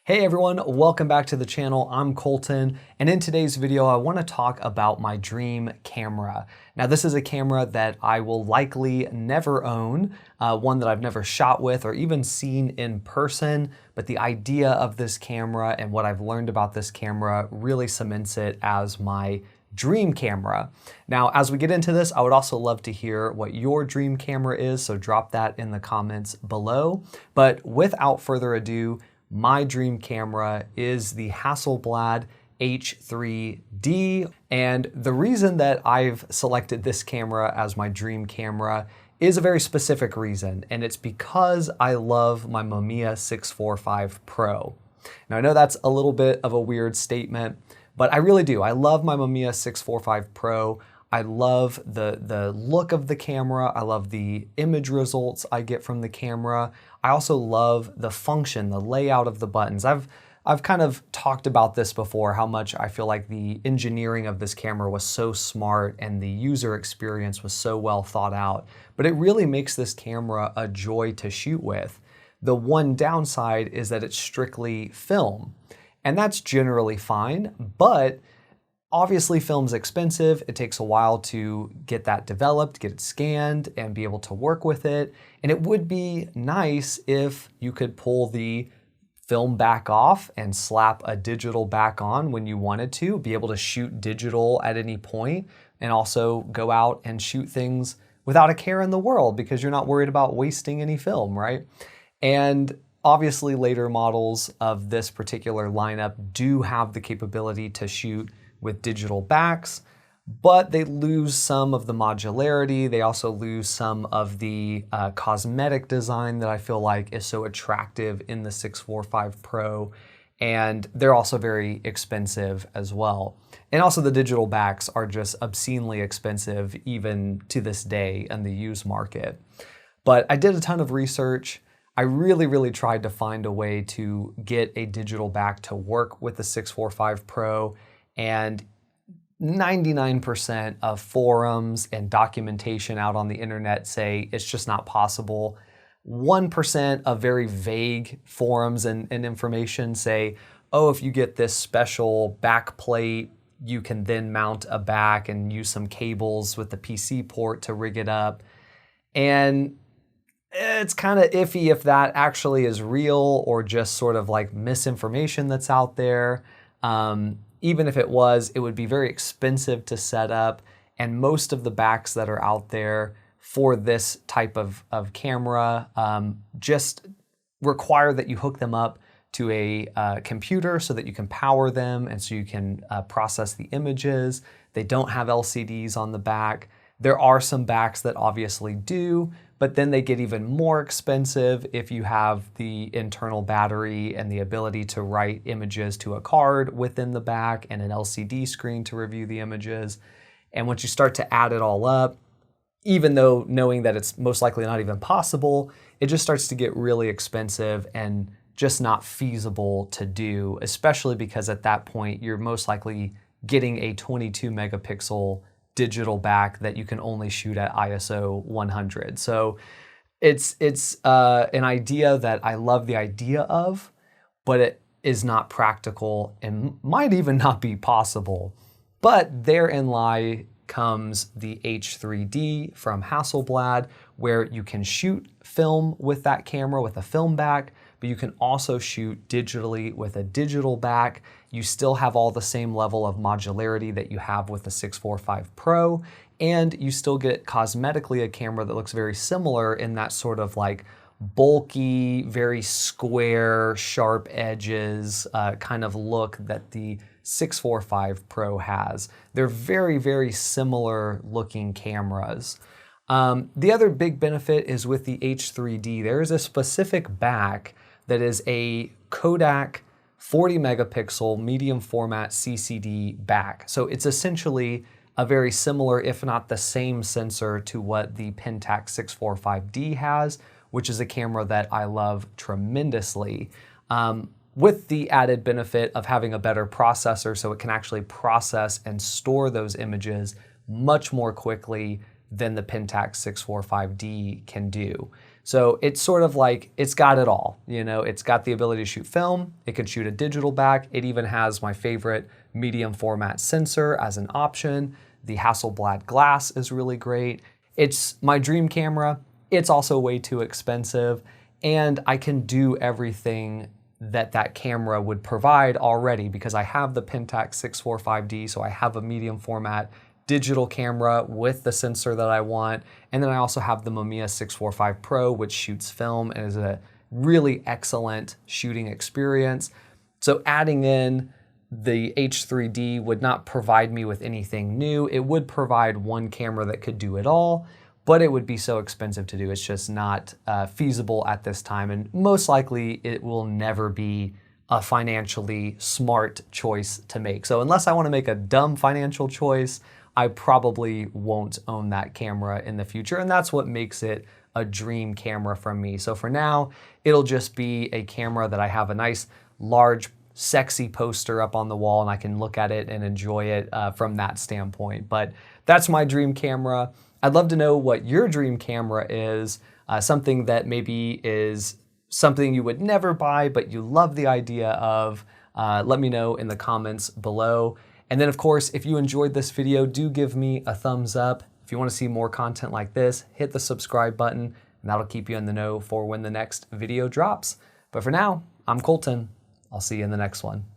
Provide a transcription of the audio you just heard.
Hey everyone, welcome back to the channel. I'm Colton, and in today's video I want to talk about my dream camera. Now this is a camera that I will likely never own, one that I've never shot with or even seen in person, but the idea of this camera and what I've learned about this camera really cements it as my dream camera. Now, as we get into this, I would also love to hear what your dream camera is, so drop that in the comments below. But without further ado, my dream camera is the Hasselblad H3D. And the reason that I've selected this camera as my dream camera is a very specific reason, and it's because I love my Mamiya 645 Pro. Now I know that's a little bit of a weird statement, but I really do. I love my Mamiya 645 Pro. I love the look of the camera. I love the image results I get from the camera. I also love the function, the layout of the buttons. I've kind of talked about this before, how much I feel like the engineering of this camera was so smart and the user experience was so well thought out. But it really makes this camera a joy to shoot with. The one downside is that it's strictly film. And that's generally fine, but obviously film's expensive. It takes a while to get that developed, get it scanned, and be able to work with it. And it would be nice if you could pull the film back off and slap a digital back on when you wanted to, be able to shoot digital at any point, and also go out and shoot things without a care in the world because you're not worried about wasting any film, right? And obviously later models of this particular lineup do have the capability to shoot with digital backs, but they lose some of the modularity. They also lose some of the cosmetic design that I feel like is so attractive in the 645 Pro, and they're also very expensive as well. And also the digital backs are just obscenely expensive even to this day in the used market. But I did a ton of research. I really tried to find a way to get a digital back to work with the 645 Pro, and 99% of forums and documentation out on the internet say it's just not possible. 1% of very vague forums and information say, oh, if you get this special back plate, you can then mount a back and use some cables with the PC port to rig it up. And it's kind of iffy if that actually is real or just sort of like misinformation that's out there. Even if it was, it would be very expensive to set up, and most of the backs that are out there for this type of camera just require that you hook them up to a computer so that you can power them and so you can process the images. They don't have LCDs on the back. There are some backs that obviously do, but then they get even more expensive if you have the internal battery and the ability to write images to a card within the back and an LCD screen to review the images. And once you start to add it all up, even though knowing that it's most likely not even possible, it just starts to get really expensive and just not feasible to do, especially because at that point you're most likely getting a 22 megapixel digital back that you can only shoot at ISO 100. So it's an idea that I love the idea of, but it is not practical and might even not be possible. But therein comes the H3D from Hasselblad, where you can shoot film with that camera with a film back, but you can also shoot digitally with a digital back. You still have all the same level of modularity that you have with the 645 Pro, and you still get cosmetically a camera that looks very similar in that sort of like bulky, very square, sharp edges kind of look that the 645 Pro has. They're very similar looking cameras. The other big benefit is with the H3D, there is a specific back that is a Kodak 40 megapixel medium format CCD back. So it's essentially a very similar, if not the same sensor to what the Pentax 645D has, which is a camera that I love tremendously, with the added benefit of having a better processor so it can actually process and store those images much more quickly than the Pentax 645D can do. So it's sort of like, it's got it all. You know, it's got the ability to shoot film, it can shoot a digital back, it even has my favorite medium format sensor as an option. The Hasselblad glass is really great. It's my dream camera. It's also way too expensive, and I can do everything that camera would provide already because I have the Pentax 645D, so I have a medium format digital camera with the sensor that I want. And then I also have the Mamiya 645 Pro, which shoots film and is a really excellent shooting experience. So adding in the H3D would not provide me with anything new. It would provide one camera that could do it all, but it would be so expensive to do. It's just not feasible at this time. And most likely it will never be a financially smart choice to make. So unless I want to make a dumb financial choice, I probably won't own that camera in the future. And that's what makes it a dream camera from me. So for now, it'll just be a camera that I have a nice, large, sexy poster up on the wall and I can look at it and enjoy it from that standpoint. But that's my dream camera. I'd love to know what your dream camera is, something that maybe is something you would never buy, but you love the idea of. Let me know in the comments below. And then of course, if you enjoyed this video, do give me a thumbs up. If you want to see more content like this, hit the subscribe button and that'll keep you in the know for when the next video drops. But for now, I'm Colton. I'll see you in the next one.